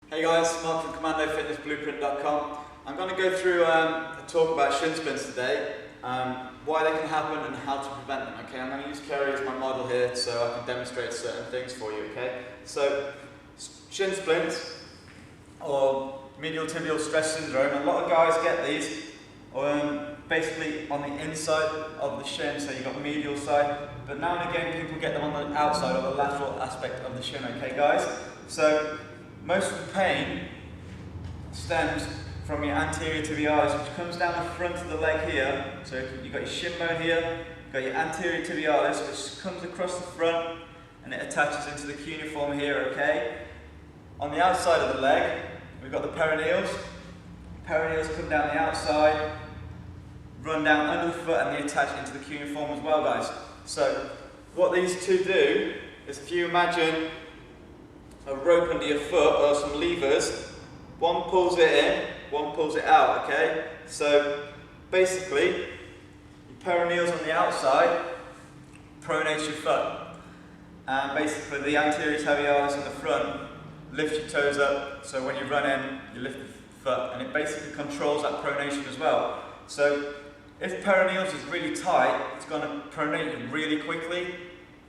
Hey guys, Mark from Commando Blueprint.com. I'm going to go through a talk about shin splints today, why they can happen and how to prevent them. Okay, I'm going to use Kerry as my model here so I can demonstrate certain things for you. Okay, so shin splints or medial tibial stress syndrome. A lot of guys get these basically on the inside of the shin, so you've got medial side, but now and again people get them on the outside or the lateral aspect of the shin. Okay, guys, so most of the pain stems from your anterior tibialis, which comes down the front of the leg here. So you've got your shin bone here, you've got your anterior tibialis, which comes across the front and it attaches into the cuneiform here, okay? On the outside of the leg, we've got the perineals. Perineals come down the outside, run down under the foot, and they attach into the cuneiform as well, guys. So what these two do is, if you imagine a rope under your foot or some levers, one pulls it in, one pulls it out, okay? So basically, your perineals on the outside pronates your foot, and basically the anterior tibialis in the front lifts your toes up, so when you run in, you lift the foot, and it basically controls that pronation as well. So if perineals is really tight, it's going to pronate you really quickly.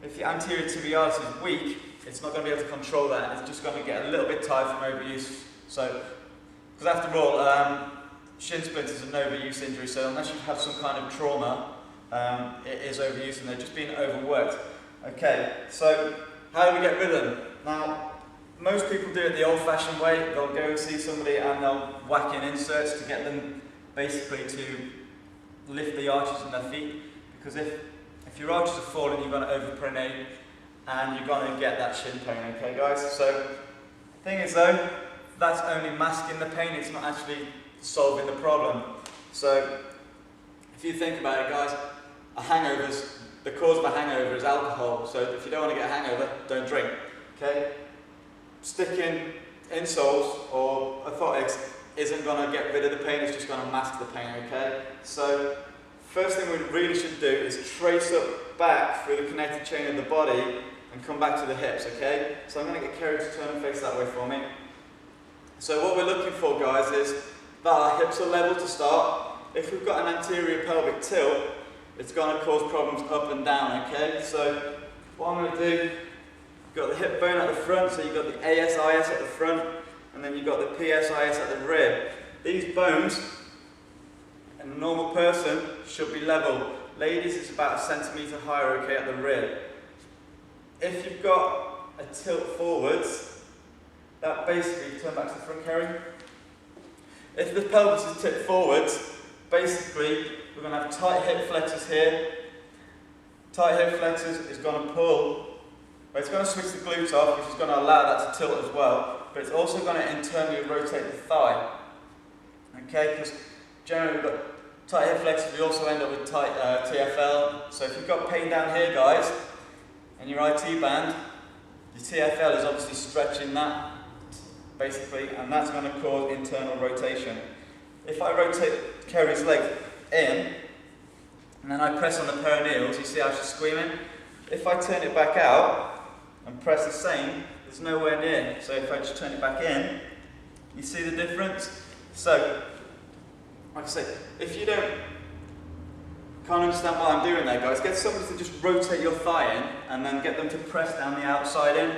If your anterior tibialis is weak, it's not going to be able to control that. It's just going to get a little bit tired from overuse. So, because after all, shin splints is an overuse injury, so unless you have some kind of trauma, it is overuse and they're just being overworked. Okay, so how do we get rid of them? Now, most people do it the old-fashioned way. They'll go and see somebody and they'll whack in inserts to get them basically to lift the arches in their feet, because if your arches are falling, you're going to overpronate and you're going to get that shin pain, okay guys? So, the thing is though, that's only masking the pain, it's not actually solving the problem. So, if you think about it guys, the cause of a hangover is alcohol, so if you don't want to get a hangover, don't drink, okay? Sticking insoles or orthotics isn't going to get rid of the pain, it's just going to mask the pain, okay? So, first thing we really should do is trace up back through the connected chain of the body and come back to the hips, okay? So I'm going to get Kerry to turn and face that way for me. So what we're looking for, guys, is that our hips are level to start. If we've got an anterior pelvic tilt, it's going to cause problems up and down, okay? So what I'm going to do, you've got the hip bone at the front, so you've got the ASIS at the front, and then you've got the PSIS at the rear. These bones, in a normal person, should be level. Ladies, it's about 1 centimetre higher, okay, at the rear. If you've got a tilt forwards, that basically, turn back to the front, Kerry. If the pelvis is tipped forwards, basically, we're going to have tight hip flexors here. Tight hip flexors is going to pull, but it's going to switch the glutes off, which is going to allow that to tilt as well, but it's also going to internally rotate the thigh. Okay, because generally we've got tight hip flexors, we also end up with tight TFL. So if you've got pain down here, guys, and your IT band, your TFL is obviously stretching that, basically, and that's going to cause internal rotation. If I rotate Kerry's leg in, and then I press on the perineals, you see how she's squeaming? If I turn it back out, and press the same, there's nowhere near. So if I just turn it back in, you see the difference? So, like I say, if you can't understand what I'm doing there, guys, get somebody to just rotate your thigh in and then get them to press down the outside in.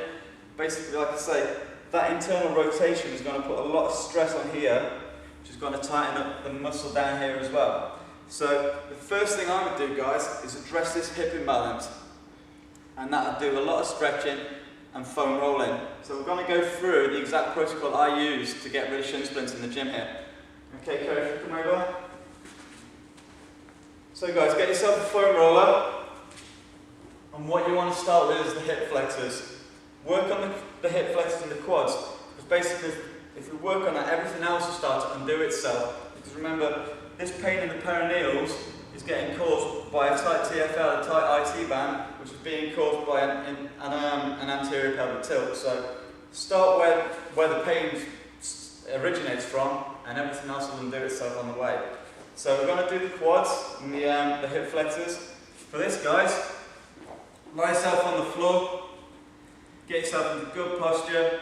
Basically, like I say, that internal rotation is going to put a lot of stress on here, which is going to tighten up the muscle down here as well. So the first thing I would do, guys, is address this hip imbalance, and that'll do a lot of stretching and foam rolling. So we're going to go through the exact protocol I use to get rid of shin splints in the gym here. Okay, Kerry, if you come over. So guys, get yourself a foam roller, and what you want to start with is the hip flexors. Work on the hip flexors and the quads, because basically if we work on that, everything else will start to undo itself. Because remember, this pain in the perineals is getting caused by a tight TFL, a tight IT band, which is being caused by an anterior pelvic tilt. So start where the pain originates from, and everything else will undo itself on the way. So we're going to do the quads and the hip flexors. For this, guys, lie yourself on the floor, get yourself into good posture,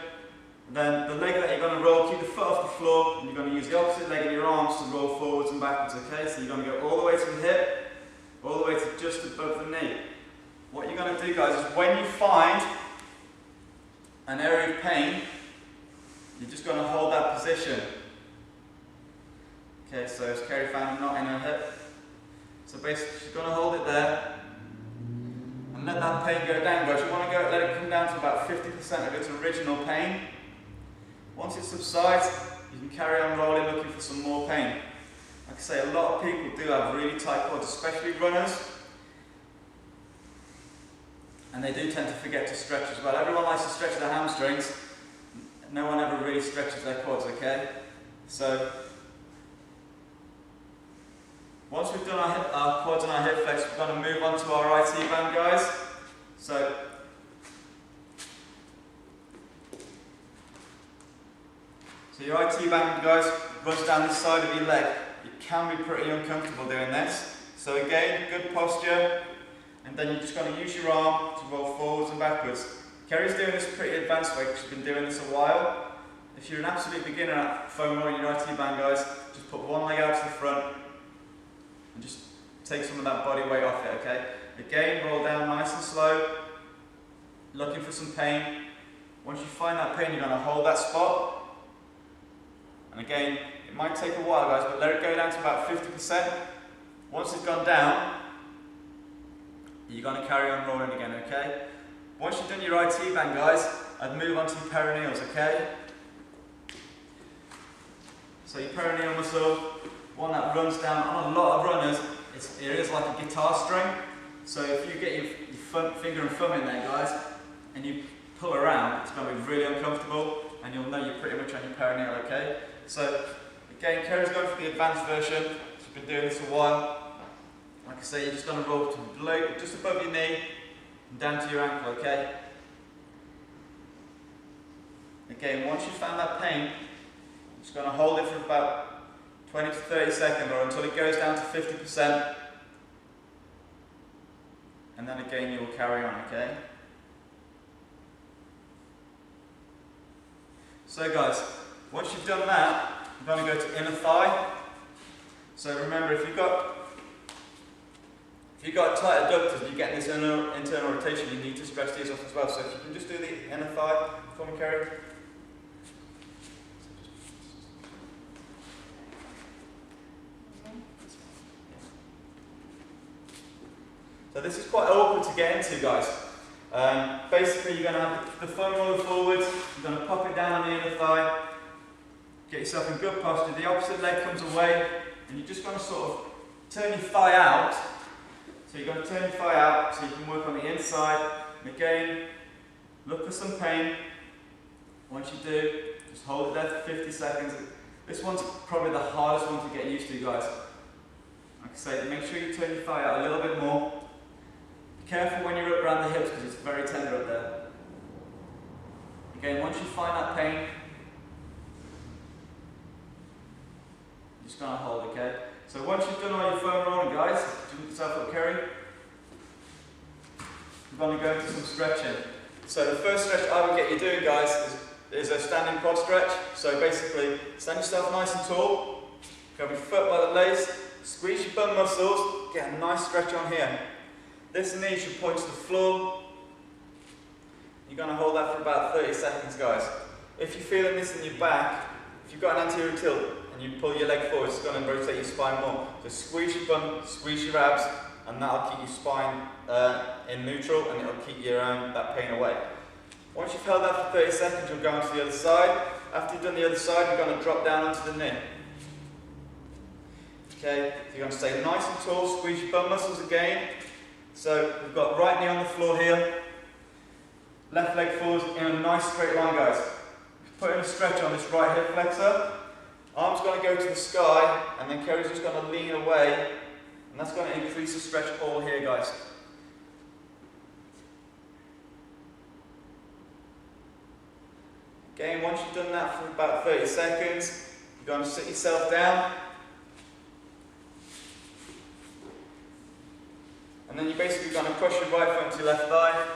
Then the leg that you're going to roll, keep the foot off the floor, and you're going to use the opposite leg in your arms to roll forwards and backwards, okay? So you're going to go all the way to the hip, all the way to just above the knee. What you're going to do, guys, is when you find an area of pain, you're just going to hold that position. Okay, so as Kerry found a knot in her hip. So basically, she's going to hold it there, and let that pain go down, guys. You want to let it come down to about 50% of its original pain. Once it subsides, you can carry on rolling, looking for some more pain. Like I say, a lot of people do have really tight quads, especially runners. And they do tend to forget to stretch as well. Everyone likes to stretch their hamstrings. No one ever really stretches their quads, okay? So, once we've done our quads and our hip flex, we're going to move on to our IT band, guys. So your IT band, guys, runs down the side of your leg. It can be pretty uncomfortable doing this. So again, good posture, and then you're just going to use your arm to roll forwards and backwards. Kerry's doing this pretty advanced way because she's been doing this a while. If you're an absolute beginner at foam rolling your IT band, guys, just put one leg out to the front and just take some of that body weight off it, okay? Again, roll down nice and slow, looking for some pain. Once you find that pain, you're going to hold that spot. And again, it might take a while, guys, but let it go down to about 50%. Once it's gone down, you're going to carry on rolling again, okay? Once you've done your IT band, guys, I'd move on to your perineals, okay? So your perineal muscle, one that runs down on a lot of runners, it is like a guitar string. So if you get your finger and thumb in there, guys, and you pull around, it's going to be really uncomfortable, and you'll know you're pretty much on your perineal, okay? So again, Kerry's going for the advanced version. She's been doing this a while. Like I say, you're just going to roll to below, just above your knee and down to your ankle, okay? Again, once you've found that pain, you're just going to hold it for about 20 to 30 seconds or until it goes down to 50%. And then again, you will carry on, okay? So guys, once you've done that, you're going to go to inner thigh. So remember, if you've got tight adductors and you're getting this internal rotation, you need to stretch these off as well. So if you can just do the inner thigh for me, Kerry. So this is quite awkward to get into, guys. Basically, you're going to have the foam roller forwards, you're going to pop it down on the inner thigh, get yourself in good posture, the opposite leg comes away, and you're just going to sort of turn your thigh out. So you're going to turn your thigh out so you can work on the inside, and again, look for some pain. Once you do, just hold it there for 50 seconds. This one's probably the hardest one to get used to, guys. Like I say, make sure you turn your thigh out a little bit more. Careful when you're up around the hips because it's very tender up there. Again, once you find that pain, you're just going to hold, okay? So once you've done all your foam rolling, guys, jump yourself up, Kerry. You're going to go into some stretching. So the first stretch I would get you doing, guys, is a standing quad stretch. So basically, stand yourself nice and tall, grab your foot by the lace, squeeze your bum muscles, get a nice stretch on here. This knee should point to the floor. You're going to hold that for about 30 seconds, guys. If you're feeling this in your back, if you've got an anterior tilt and you pull your leg forward, it's going to rotate your spine more. So squeeze your bum, squeeze your abs, and that'll keep your spine in neutral, and it'll keep that pain away. Once you've held that for 30 seconds, you'll go on to the other side. After you've done the other side, you're going to drop down onto the knee. Okay, so you're going to stay nice and tall, squeeze your bum muscles again. So we've got right knee on the floor here, left leg forward in a nice straight line, guys. Putting a stretch on this right hip flexor. Arm's going to go to the sky, and then Kerry's just going to lean away, and that's going to increase the stretch all here, guys. Again, once you've done that for about 30 seconds, you're going to sit yourself down. And then you're basically going to push your right foot into your left thigh.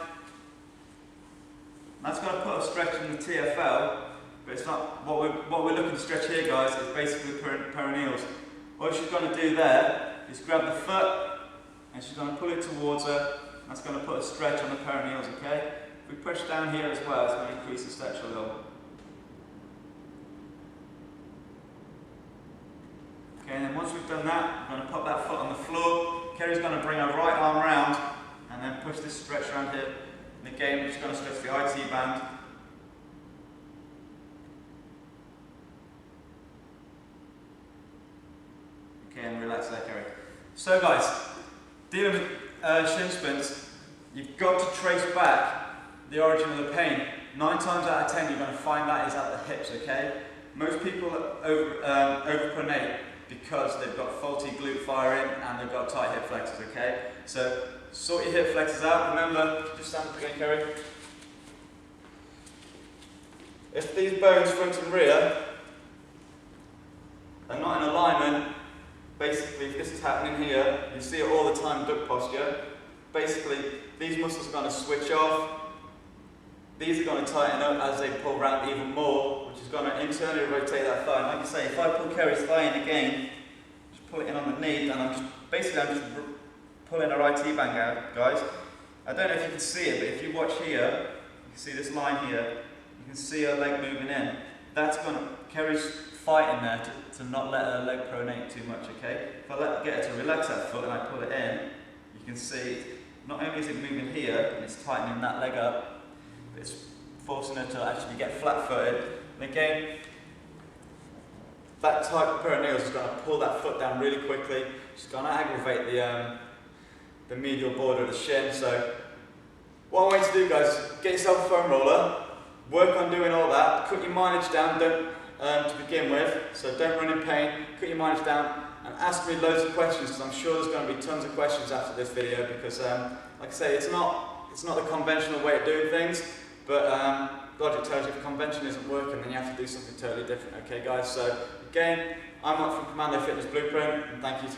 That's going to put a stretch in the TFL. but it's not. What we're looking to stretch here, guys, is basically perineals. What she's going to do there is grab the foot and she's going to pull it towards her. That's going to put a stretch on the perineals, okay? If we push down here as well, it's going to increase the stretch a little. Okay, and then once we've done that, we're going to pop that foot on the floor. Kerry's going to bring her right arm round and then push this stretch around here. And again, we're just going to stretch the IT band. Okay, and relax there, Kerry. So guys, dealing with shin splints, you've got to trace back the origin of the pain. 9 times out of 10 you're going to find that is at the hips, okay? Most people overpronate because they've got faulty glute firing and they've got tight hip flexors, okay? So sort your hip flexors out. Remember, just stand up again, Kerry. If these bones, front and rear, are not in alignment, basically if this is happening here, you see it all the time, duck posture. Basically, these muscles are going to switch off. These are going to tighten up as they pull round even more, which is going to internally rotate that thigh. And like I say, if I pull Kerry's thigh in again, just pull it in on the knee, and I'm just pulling her IT band out, guys. I don't know if you can see it, but if you watch here, you can see this line here, you can see her leg moving in. That's going to, Kerry's fighting there to not let her leg pronate too much, okay? If I get her to relax that foot and I pull it in, you can see, not only is it moving here, and it's tightening that leg up, but it's forcing her to actually get flat-footed. And again, that tight perineals is going to pull that foot down really quickly. It's going to aggravate the medial border of the shin. So what I want you to do, guys, get yourself a foam roller, work on doing all that, cut your mileage down to begin with, so don't run in pain, cut your mileage down, and ask me loads of questions, because I'm sure there's going to be tons of questions after this video, because like I say, it's not the conventional way of doing things, but logic tells you if convention isn't working, then you have to do something totally different, okay guys? So again, I'm Mark from Commando Fitness Blueprint, and thank you